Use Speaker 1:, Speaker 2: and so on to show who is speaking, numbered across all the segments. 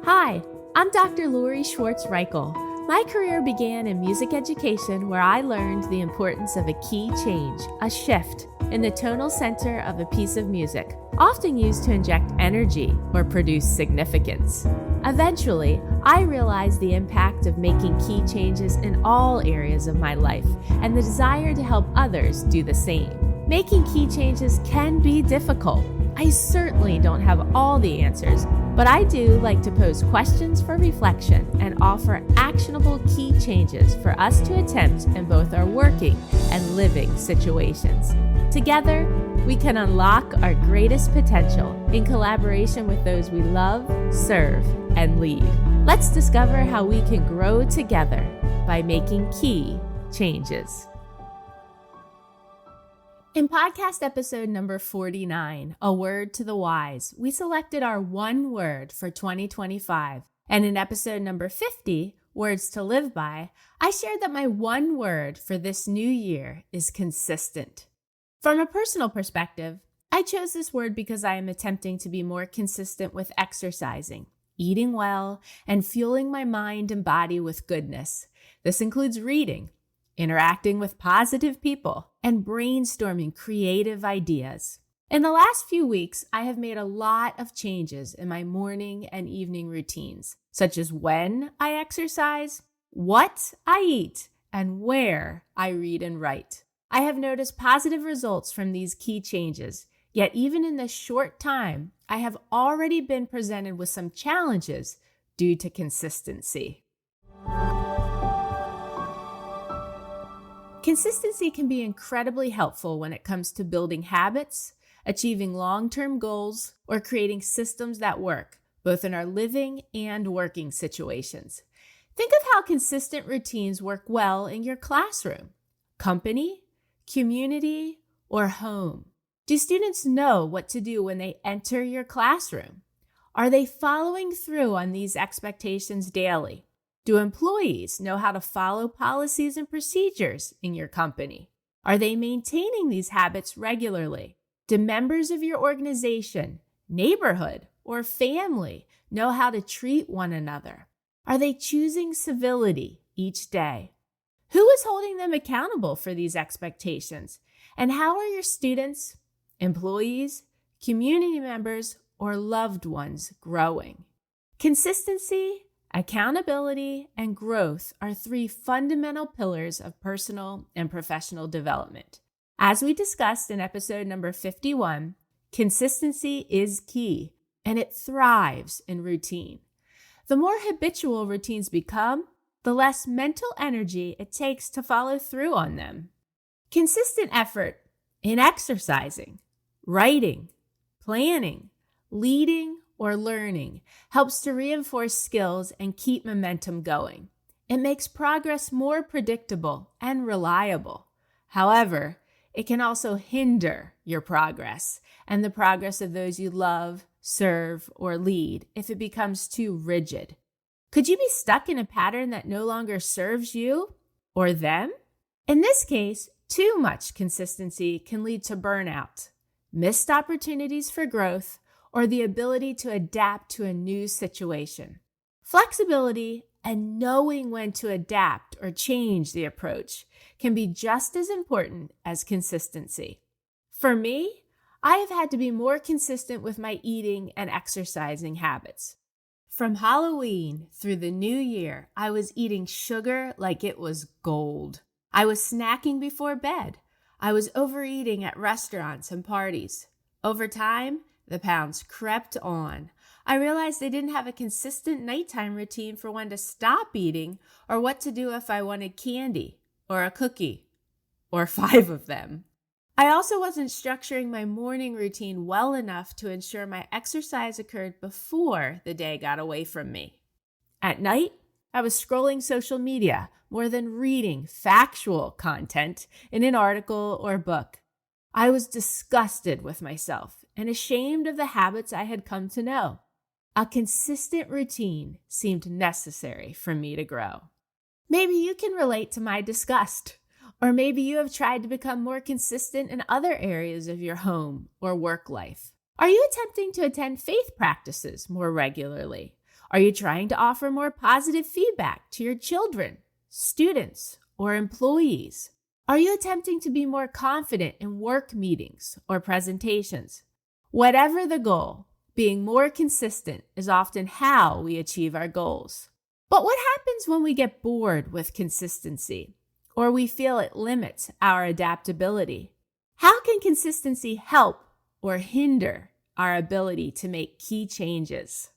Speaker 1: Hi, I'm Dr. Lori Schwartz-Reichel. My career began in music education where I learned the importance of a key change, a shift, in the tonal center of a piece of music, often used to inject energy or produce significance. Eventually, I realized the impact of making key changes in all areas of my life and the desire to help others do the same. Making key changes can be difficult. I certainly don't have all the answers, but I do like to pose questions for reflection and offer actionable key changes for us to attempt in both our working and living situations. Together, we can unlock our greatest potential in collaboration with those we love, serve, and lead. Let's discover how we can grow together by making key changes. In podcast episode number 49, A Word to the Wise, we selected our one word for 2025. And in episode number 50, Words to Live By, I shared that my one word for this new year is consistent. From a personal perspective, I chose this word because I am attempting to be more consistent with exercising, eating well, and fueling my mind and body with goodness. This includes reading, interacting with positive people, and brainstorming creative ideas. In the last few weeks, I have made a lot of changes in my morning and evening routines, such as when I exercise, what I eat, and where I read and write. I have noticed positive results from these key changes, yet even in this short time, I have already been presented with some challenges due to consistency. Consistency can be incredibly helpful when it comes to building habits, achieving long-term goals, or creating systems that work, both in our living and working situations. Think of how consistent routines work well in your classroom, company, community, or home. Do students know what to do when they enter your classroom? Are they following through on these expectations daily? Do employees know how to follow policies and procedures in your company? Are they maintaining these habits regularly? Do members of your organization, neighborhood, or family know how to treat one another? Are they choosing civility each day? Who is holding them accountable for these expectations? And how are your students, employees, community members, or loved ones growing? Consistency, accountability, and growth are three fundamental pillars of personal and professional development. As we discussed in episode number 51, consistency is key, and it thrives in routine. The more habitual routines become, the less mental energy it takes to follow through on them. Consistent effort in exercising, writing, planning, leading, or learning helps to reinforce skills and keep momentum going. It makes progress more predictable and reliable. However, it can also hinder your progress and the progress of those you love, serve, or lead if it becomes too rigid. Could you be stuck in a pattern that no longer serves you or them? In this case, too much consistency can lead to burnout, missed opportunities for growth, or the ability to adapt to a new situation. Flexibility and knowing when to adapt or change the approach can be just as important as consistency. For me, I have had to be more consistent with my eating and exercising habits. From Halloween through the new year, I was eating sugar like it was gold. I was snacking before bed. I was overeating at restaurants and parties. Over time, the pounds crept on. I realized I didn't have a consistent nighttime routine for when to stop eating or what to do if I wanted candy or a cookie or 5 of them. I also wasn't structuring my morning routine well enough to ensure my exercise occurred before the day got away from me. At night, I was scrolling social media more than reading factual content in an article or book. I was disgusted with myself and ashamed of the habits I had come to know. A consistent routine seemed necessary for me to grow. Maybe you can relate to my disgust, or maybe you have tried to become more consistent in other areas of your home or work life. Are you attempting to attend faith practices more regularly? Are you trying to offer more positive feedback to your children, students, or employees? Are you attempting to be more confident in work meetings or presentations? Whatever the goal, being more consistent is often how we achieve our goals. But what happens when we get bored with consistency, or we feel it limits our adaptability? How can consistency help or hinder our ability to make key changes?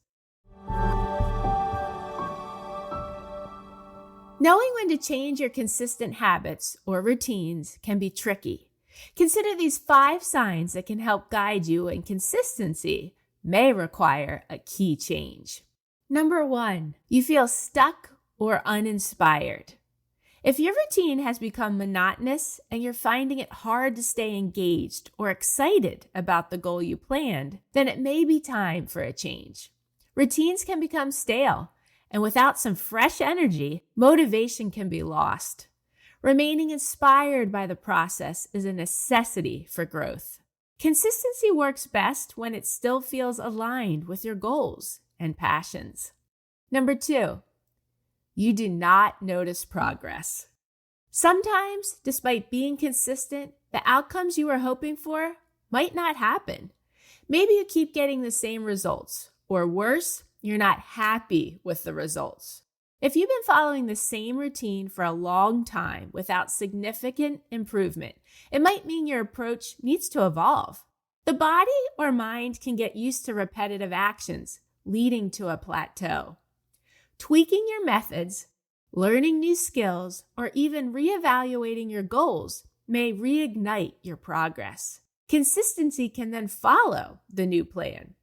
Speaker 1: Knowing when to change your consistent habits or routines can be tricky. Consider these 5 signs that can help guide you, and consistency may require a key change. Number 1, you feel stuck or uninspired. If your routine has become monotonous and you're finding it hard to stay engaged or excited about the goal you planned, then it may be time for a change. Routines can become stale, and without some fresh energy, motivation can be lost. Remaining inspired by the process is a necessity for growth. Consistency works best when it still feels aligned with your goals and passions. Number 2, you do not notice progress. Sometimes, despite being consistent, the outcomes you were hoping for might not happen. Maybe you keep getting the same results, or worse, you're not happy with the results. If you've been following the same routine for a long time without significant improvement, it might mean your approach needs to evolve. The body or mind can get used to repetitive actions, leading to a plateau. Tweaking your methods, learning new skills, or even reevaluating your goals may reignite your progress. Consistency can then follow the new plan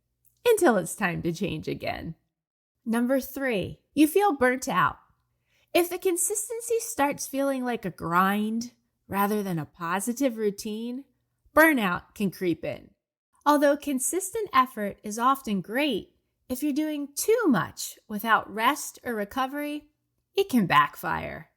Speaker 1: until it's time to change again. Number 3, you feel burnt out. If the consistency starts feeling like a grind rather than a positive routine, burnout can creep in. Although consistent effort is often great, if you're doing too much without rest or recovery, it can backfire.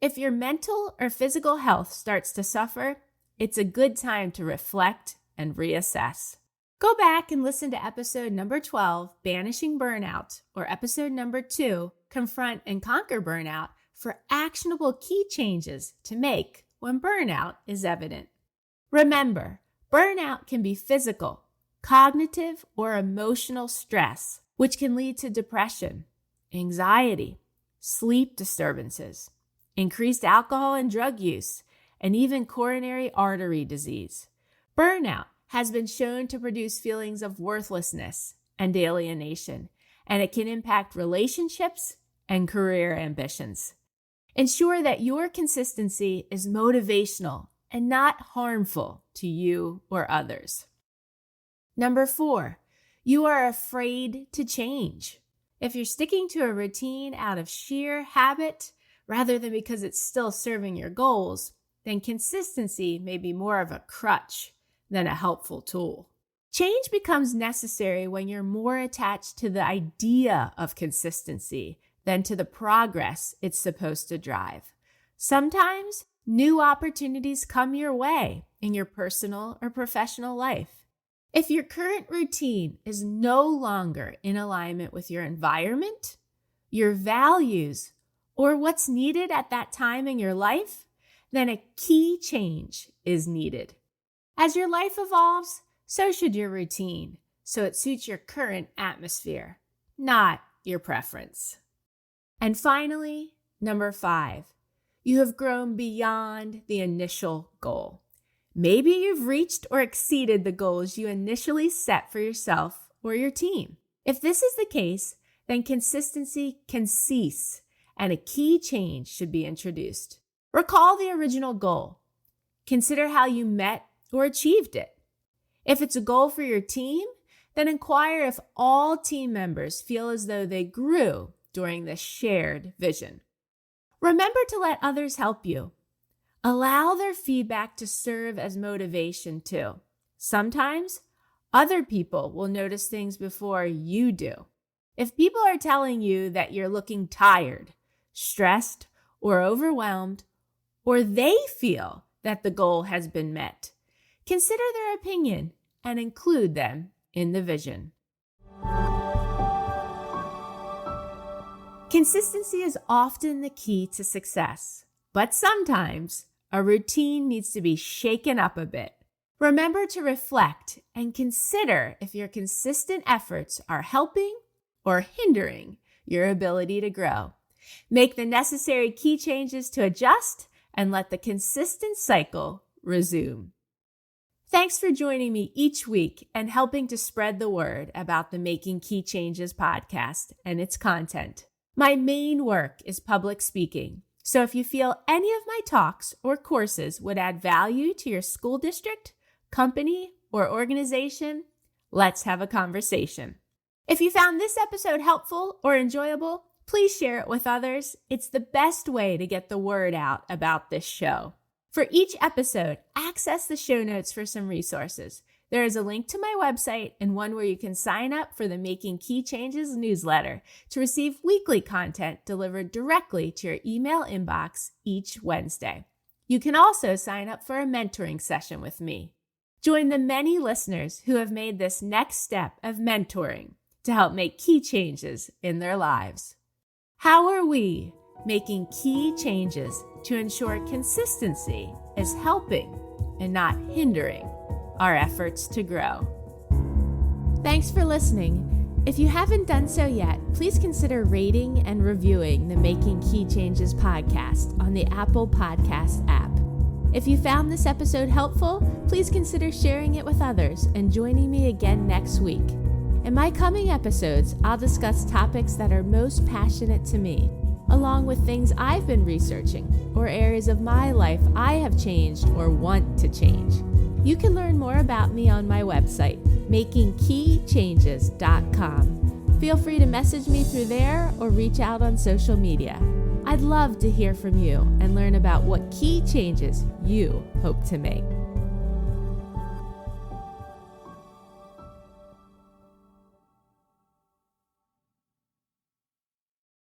Speaker 1: If your mental or physical health starts to suffer, it's a good time to reflect and reassess. Go back and listen to episode number 12, Banishing Burnout, or episode number 2, Confront and Conquer Burnout, for actionable key changes to make when burnout is evident. Remember, burnout can be physical, cognitive, or emotional stress, which can lead to depression, anxiety, sleep disturbances, increased alcohol and drug use, and even coronary artery disease. Burnout has been shown to produce feelings of worthlessness and alienation, and it can impact relationships and career ambitions. Ensure that your consistency is motivational and not harmful to you or others. Number 4, you are afraid to change. If you're sticking to a routine out of sheer habit rather than because it's still serving your goals, then consistency may be more of a crutch than a helpful tool. Change becomes necessary when you're more attached to the idea of consistency than to the progress it's supposed to drive. Sometimes new opportunities come your way in your personal or professional life. If your current routine is no longer in alignment with your environment, your values, or what's needed at that time in your life, then a key change is needed. As your life evolves, so should your routine, so it suits your current atmosphere, not your preference. And finally, number 5, you have grown beyond the initial goal. Maybe you've reached or exceeded the goals you initially set for yourself or your team. If this is the case, then consistency can cease and a key change should be introduced. Recall the original goal. Consider how you met or achieved it. If it's a goal for your team, then inquire if all team members feel as though they grew during the shared vision. Remember to let others help you. Allow their feedback to serve as motivation too. Sometimes, other people will notice things before you do. If people are telling you that you're looking tired, stressed, or overwhelmed, or they feel that the goal has been met, consider their opinion and include them in the vision. Consistency is often the key to success, but sometimes a routine needs to be shaken up a bit. Remember to reflect and consider if your consistent efforts are helping or hindering your ability to grow. Make the necessary key changes to adjust and let the consistent cycle resume. Thanks for joining me each week and helping to spread the word about the Making Key Changes podcast and its content. My main work is public speaking, so if you feel any of my talks or courses would add value to your school district, company, or organization, let's have a conversation. If you found this episode helpful or enjoyable, please share it with others. It's the best way to get the word out about this show. For each episode, access the show notes for some resources. There is a link to my website and one where you can sign up for the Making Key Changes newsletter to receive weekly content delivered directly to your email inbox each Wednesday. You can also sign up for a mentoring session with me. Join the many listeners who have made this next step of mentoring to help make key changes in their lives. How are we making key changes to ensure consistency is helping and not hindering our efforts to grow? Thanks for listening. If you haven't done so yet, please consider rating and reviewing the Making Key Changes podcast on the Apple Podcast app. If you found this episode helpful, please consider sharing it with others and joining me again next week. In my coming episodes, I'll discuss topics that are most passionate to me, along with things I've been researching or areas of my life I have changed or want to change. You can learn more about me on my website, makingkeychanges.com. Feel free to message me through there or reach out on social media. I'd love to hear from you and learn about what key changes you hope to make.